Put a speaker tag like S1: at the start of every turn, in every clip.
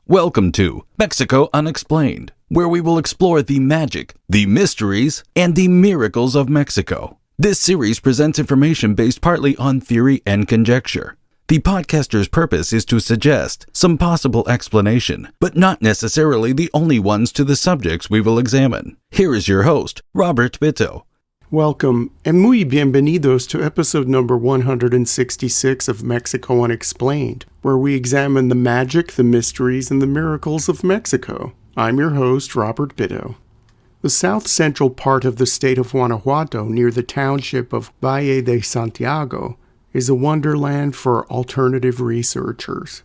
S1: Welcome to Mexico Unexplained, where we will explore the magic, the mysteries, and the miracles of Mexico. This series presents information based partly on theory and conjecture. The podcaster's purpose is to suggest some possible explanation, but not necessarily the only ones to the subjects we will examine. Here is your host, Robert Bitto.
S2: Welcome, and muy bienvenidos to episode number 166 of Mexico Unexplained, where we examine the magic, the mysteries, and the miracles of Mexico. I'm your host, Robert Bitto. The south-central part of the state of Guanajuato, near the township of Valle de Santiago, is a wonderland for alternative researchers.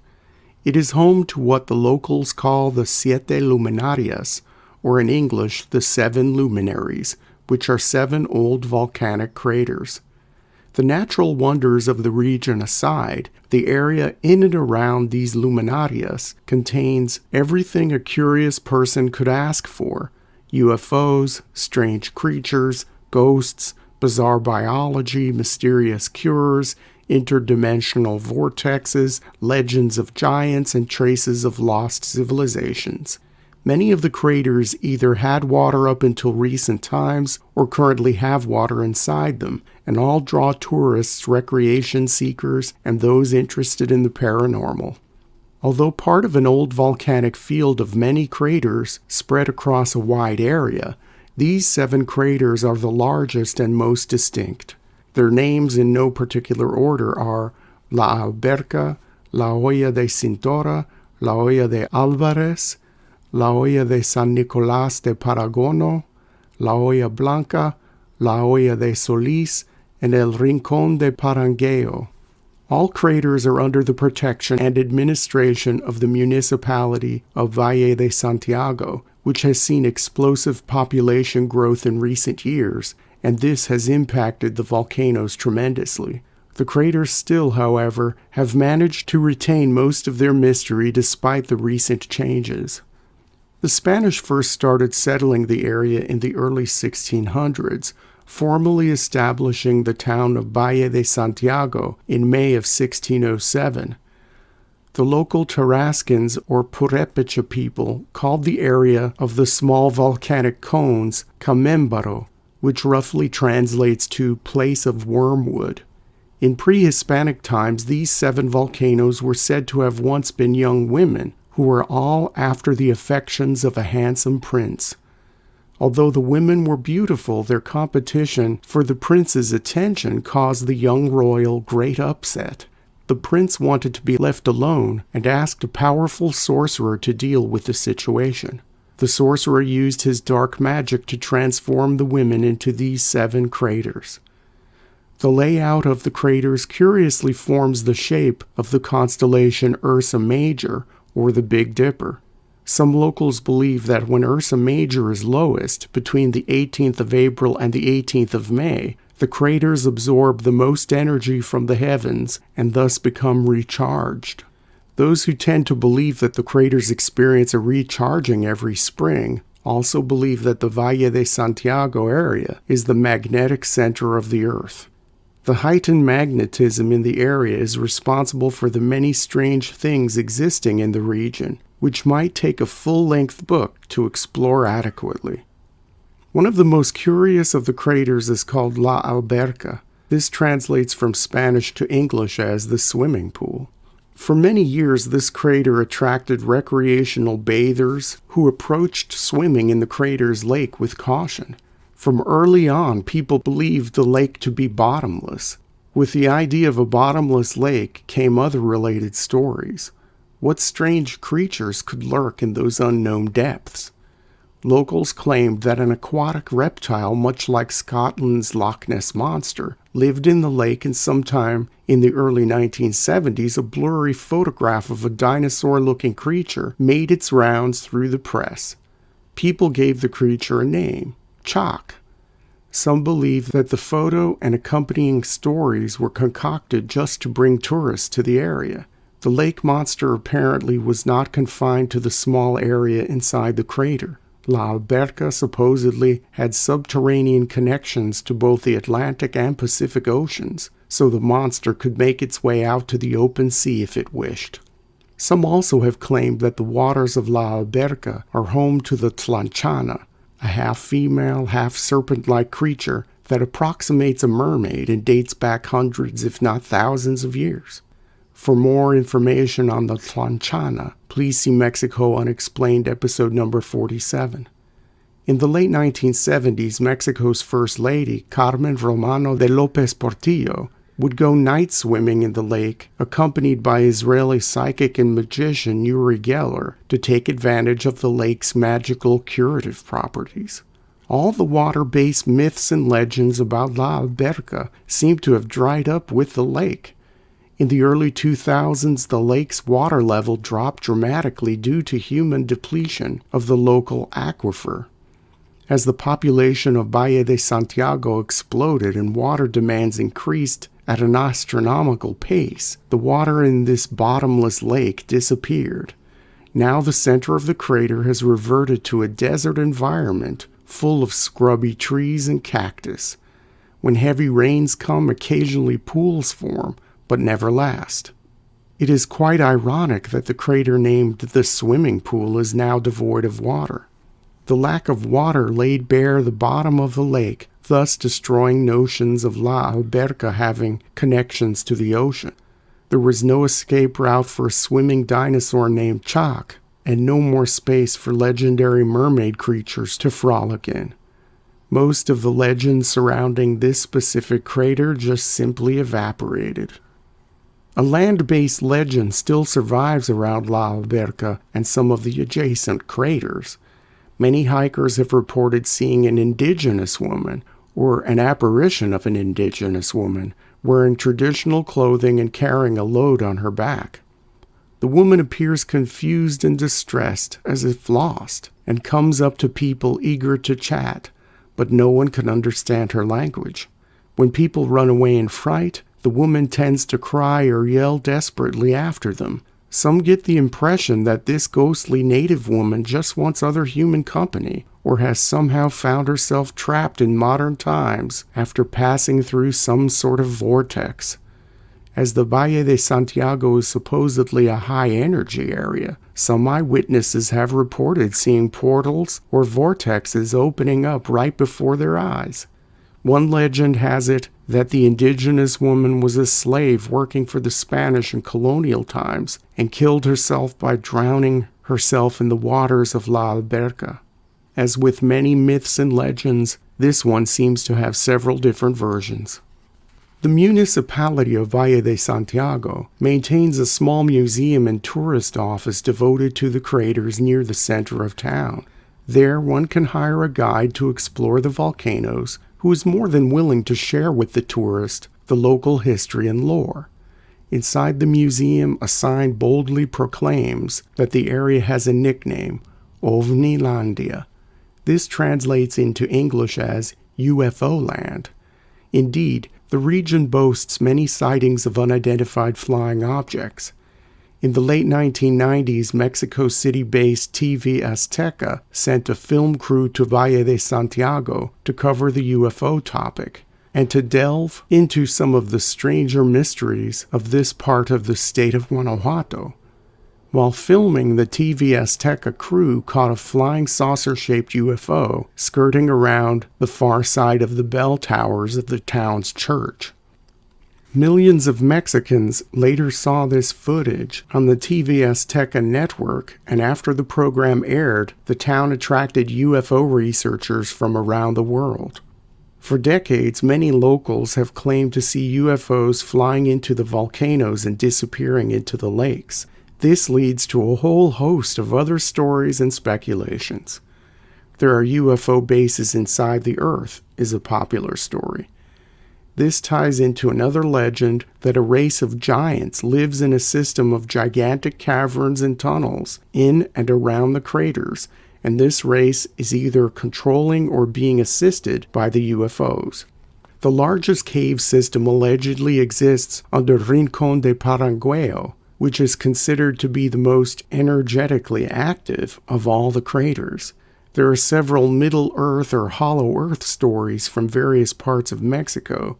S2: It is home to what the locals call the Siete Luminarias, or in English, the Seven Luminaries, which are 7 old volcanic craters. The natural wonders of the region aside, the area in and around these luminarias contains everything a curious person could ask for: UFOs, strange creatures, ghosts, bizarre biology, mysterious cures, interdimensional vortexes, legends of giants, and traces of lost civilizations. Many of the craters either had water up until recent times or currently have water inside them, and all draw tourists, recreation seekers, and those interested in the paranormal. Although part of an old volcanic field of many craters spread across a wide area, these 7 craters are the largest and most distinct. Their names in no particular order are La Alberca, La Hoya de Cintora, La Hoya de Alvarez, La Hoya de San Nicolás de Paragono, La Hoya Blanca, La Hoya de Solís, and El Rincón de Parangueo. All craters are under the protection and administration of the municipality of Valle de Santiago, which has seen explosive population growth in recent years, and this has impacted the volcanoes tremendously. The craters still, however, have managed to retain most of their mystery despite the recent changes. The Spanish first started settling the area in the early 1600s, formally establishing the town of Valle de Santiago in May of 1607. The local Tarascans or Purépecha people called the area of the small volcanic cones Camembaro, which roughly translates to place of wormwood. In pre-Hispanic times, these 7 volcanoes were said to have once been young women, who were all after the affections of a handsome prince. Although the women were beautiful, their competition for the prince's attention caused the young royal great upset. The prince wanted to be left alone and asked a powerful sorcerer to deal with the situation. The sorcerer used his dark magic to transform the women into these 7 craters. The layout of the craters curiously forms the shape of the constellation Ursa Major, or the Big Dipper. Some locals believe that when Ursa Major is lowest, between the 18th of April and the 18th of May, the craters absorb the most energy from the heavens and thus become recharged. Those who tend to believe that the craters experience a recharging every spring also believe that the Valle de Santiago area is the magnetic center of the Earth. The heightened magnetism in the area is responsible for the many strange things existing in the region, which might take a full-length book to explore adequately. One of the most curious of the craters is called La Alberca. This translates from Spanish to English as the swimming pool. For many years, this crater attracted recreational bathers who approached swimming in the crater's lake with caution. From early on, people believed the lake to be bottomless. With the idea of a bottomless lake came other related stories. What strange creatures could lurk in those unknown depths? Locals claimed that an aquatic reptile, much like Scotland's Loch Ness Monster, lived in the lake, and sometime in the early 1970s, a blurry photograph of a dinosaur-looking creature made its rounds through the press. People gave the creature a name: Chalk. Some believe that the photo and accompanying stories were concocted just to bring tourists to the area. The lake monster apparently was not confined to the small area inside the crater. La Alberca supposedly had subterranean connections to both the Atlantic and Pacific Oceans, so the monster could make its way out to the open sea if it wished. Some also have claimed that the waters of La Alberca are home to the Tlanchana, a half-female, half-serpent-like creature that approximates a mermaid and dates back hundreds, if not thousands of years. For more information on the Tlanchana, please see Mexico Unexplained episode number 47. In the late 1970s, Mexico's First Lady, Carmen Romano de López Portillo, would go night swimming in the lake, accompanied by Israeli psychic and magician Uri Geller, to take advantage of the lake's magical curative properties. All the water-based myths and legends about La Alberca seem to have dried up with the lake. In the early 2000s, the lake's water level dropped dramatically due to human depletion of the local aquifer. As the population of Valle de Santiago exploded and water demands increased at an astronomical pace, the water in this bottomless lake disappeared. Now the center of the crater has reverted to a desert environment full of scrubby trees and cactus. When heavy rains come, occasionally pools form, but never last. It is quite ironic that the crater named the swimming pool is now devoid of water. The lack of water laid bare the bottom of the lake, thus destroying notions of La Alberca having connections to the ocean. There was no escape route for a swimming dinosaur named Chak, and no more space for legendary mermaid creatures to frolic in. Most of the legends surrounding this specific crater just simply evaporated. A land-based legend still survives around La Alberca and some of the adjacent craters. Many hikers have reported seeing an indigenous woman, or an apparition of an indigenous woman, wearing traditional clothing and carrying a load on her back. The woman appears confused and distressed, as if lost, and comes up to people eager to chat, but no one can understand her language. When people run away in fright, the woman tends to cry or yell desperately after them. Some get the impression that this ghostly native woman just wants other human company, or has somehow found herself trapped in modern times after passing through some sort of vortex. As the Valle de Santiago is supposedly a high-energy area, some eyewitnesses have reported seeing portals or vortexes opening up right before their eyes. One legend has it that the indigenous woman was a slave working for the Spanish in colonial times and killed herself by drowning herself in the waters of La Alberca. As with many myths and legends, this one seems to have several different versions. The municipality of Valle de Santiago maintains a small museum and tourist office devoted to the craters near the center of town. There, one can hire a guide to explore the volcanoes, who is more than willing to share with the tourist the local history and lore. Inside the museum, a sign boldly proclaims that the area has a nickname, Ovnilandia. This translates into English as UFO land. Indeed, the region boasts many sightings of unidentified flying objects. In the late 1990s, Mexico City-based TV Azteca sent a film crew to Valle de Santiago to cover the UFO topic, and to delve into some of the stranger mysteries of this part of the state of Guanajuato. While filming, the TV Azteca crew caught a flying saucer-shaped UFO skirting around the far side of the bell towers of the town's church. Millions of Mexicans later saw this footage on the TV Azteca network, and after the program aired, the town attracted UFO researchers from around the world. For decades, many locals have claimed to see UFOs flying into the volcanoes and disappearing into the lakes. This leads to a whole host of other stories and speculations. There are UFO bases inside the Earth is a popular story. This ties into another legend that a race of giants lives in a system of gigantic caverns and tunnels in and around the craters, and this race is either controlling or being assisted by the UFOs. The largest cave system allegedly exists under Rincón de Parangueo, which is considered to be the most energetically active of all the craters. There are several Middle Earth or Hollow Earth stories from various parts of Mexico,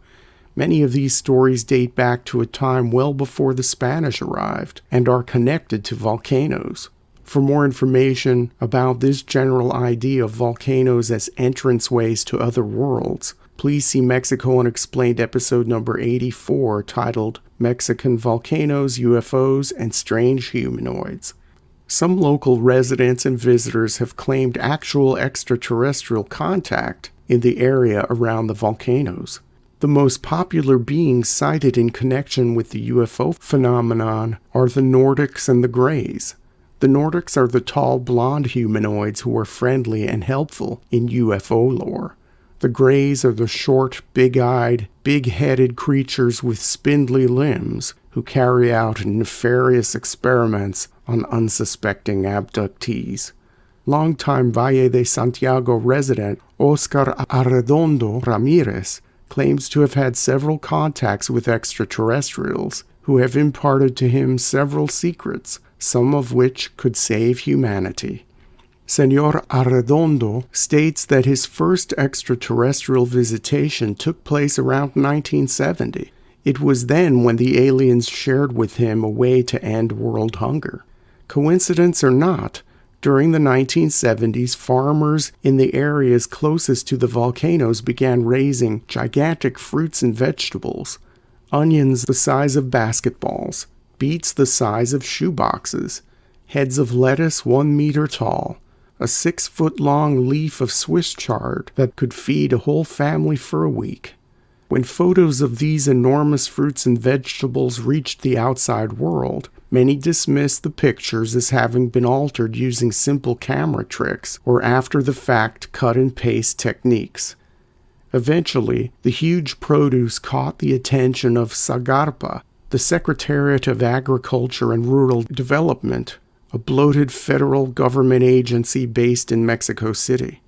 S2: Many of these stories date back to a time well before the Spanish arrived and are connected to volcanoes. For more information about this general idea of volcanoes as entranceways to other worlds, please see Mexico Unexplained episode number 84 titled Mexican Volcanoes, UFOs, and Strange Humanoids. Some local residents and visitors have claimed actual extraterrestrial contact in the area around the volcanoes. The most popular beings cited in connection with the UFO phenomenon are the Nordics and the Greys. The Nordics are the tall, blonde humanoids who are friendly and helpful in UFO lore. The Greys are the short, big-eyed, big-headed creatures with spindly limbs who carry out nefarious experiments on unsuspecting abductees. Longtime Valle de Santiago resident Oscar Arredondo Ramirez claims to have had several contacts with extraterrestrials who have imparted to him several secrets, some of which could save humanity. Senor Arredondo states that his first extraterrestrial visitation took place around 1970. It was then when the aliens shared with him a way to end world hunger. Coincidence or not, during the 1970s, farmers in the areas closest to the volcanoes began raising gigantic fruits and vegetables, onions the size of basketballs, beets the size of shoeboxes, heads of lettuce 1 meter tall, a 6-foot-long leaf of Swiss chard that could feed a whole family for a week. When photos of these enormous fruits and vegetables reached the outside world, many dismissed the pictures as having been altered using simple camera tricks or after-the-fact cut-and-paste techniques. Eventually, the huge produce caught the attention of Zagarpa, the Secretariat of Agriculture and Rural Development, a bloated federal government agency based in Mexico City.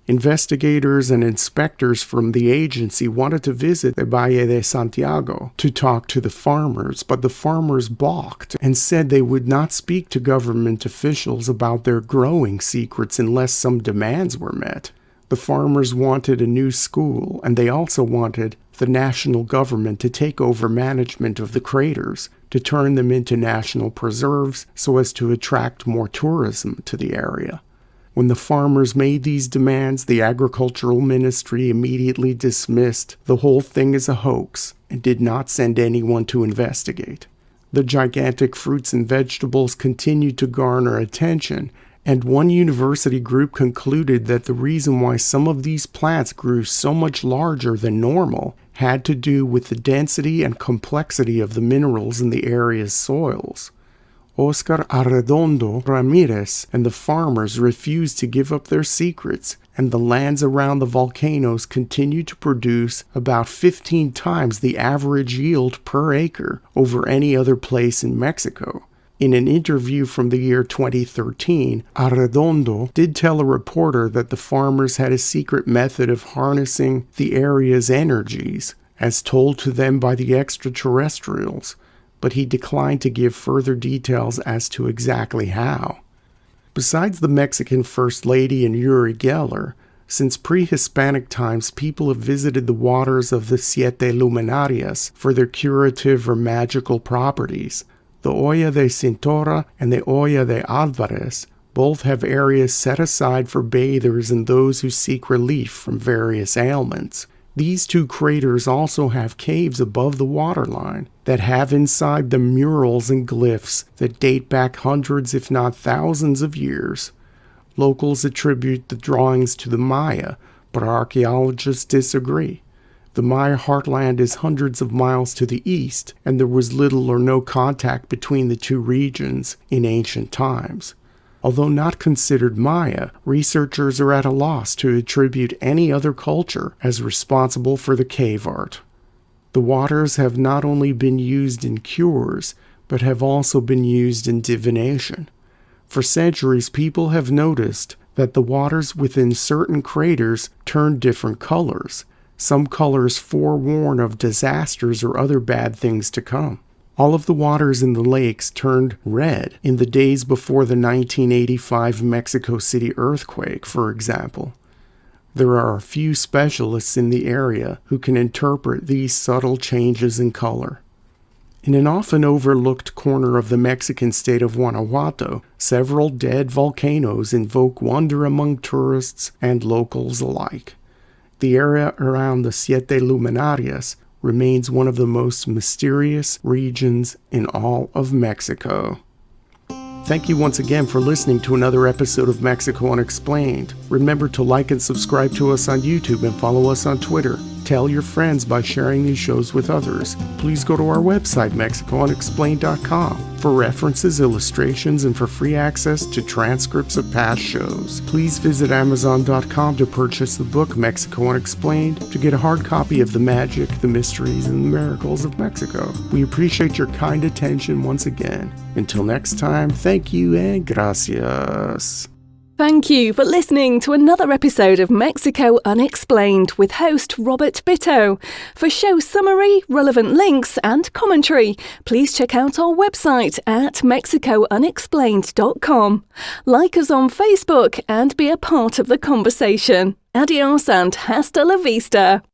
S2: Investigators and inspectors from the agency wanted to visit the Valle de Santiago to talk to the farmers, but the farmers balked and said they would not speak to government officials about their growing secrets unless some demands were met. The farmers wanted a new school, and they also wanted the national government to take over management of the craters, to turn them into national preserves so as to attract more tourism to the area. When the farmers made these demands, the agricultural ministry immediately dismissed the whole thing as a hoax and did not send anyone to investigate. The gigantic fruits and vegetables continued to garner attention, and one university group concluded that the reason why some of these plants grew so much larger than normal had to do with the density and complexity of the minerals in the area's soils. Oscar Arredondo Ramirez and the farmers refused to give up their secrets, and the lands around the volcanoes continued to produce about 15 times the average yield per acre over any other place in Mexico. In an interview from the year 2013, Arredondo did tell a reporter that the farmers had a secret method of harnessing the area's energies, as told to them by the extraterrestrials, but he declined to give further details as to exactly how. Besides the Mexican First Lady and Uri Geller, since pre-Hispanic times people have visited the waters of the Siete Luminarias for their curative or magical properties. The Olla de Cintora and the Olla de Alvarez both have areas set aside for bathers and those who seek relief from various ailments. These two craters also have caves above the waterline that have inside them murals and glyphs that date back hundreds if not thousands of years. Locals attribute the drawings to the Maya, but archaeologists disagree. The Maya heartland is hundreds of miles to the east, and there was little or no contact between the two regions in ancient times. Although not considered Maya, researchers are at a loss to attribute any other culture as responsible for the cave art. The waters have not only been used in cures, but have also been used in divination. For centuries, people have noticed that the waters within certain craters turn different colors, some colors forewarn of disasters or other bad things to come. All of the waters in the lakes turned red in the days before the 1985 Mexico City earthquake, for example. There are a few specialists in the area who can interpret these subtle changes in color. In an often overlooked corner of the Mexican state of Guanajuato, several dead volcanoes invoke wonder among tourists and locals alike. The area around the Siete Luminarias remains one of the most mysterious regions in all of Mexico. Thank you once again for listening to another episode of Mexico Unexplained. Remember to like and subscribe to us on YouTube and follow us on Twitter. Tell your friends by sharing these shows with others. Please go to our website, MexicoUnexplained.com, for references, illustrations, and for free access to transcripts of past shows. Please visit Amazon.com to purchase the book Mexico Unexplained to get a hard copy of the magic, the mysteries, and the miracles of Mexico. We appreciate your kind attention once again. Until next time, thank you and gracias.
S3: Thank you for listening to another episode of Mexico Unexplained with host Robert Bitto. For show summary, relevant links and commentary, please check out our website at mexicounexplained.com. Like us on Facebook and be a part of the conversation. Adios and hasta la vista.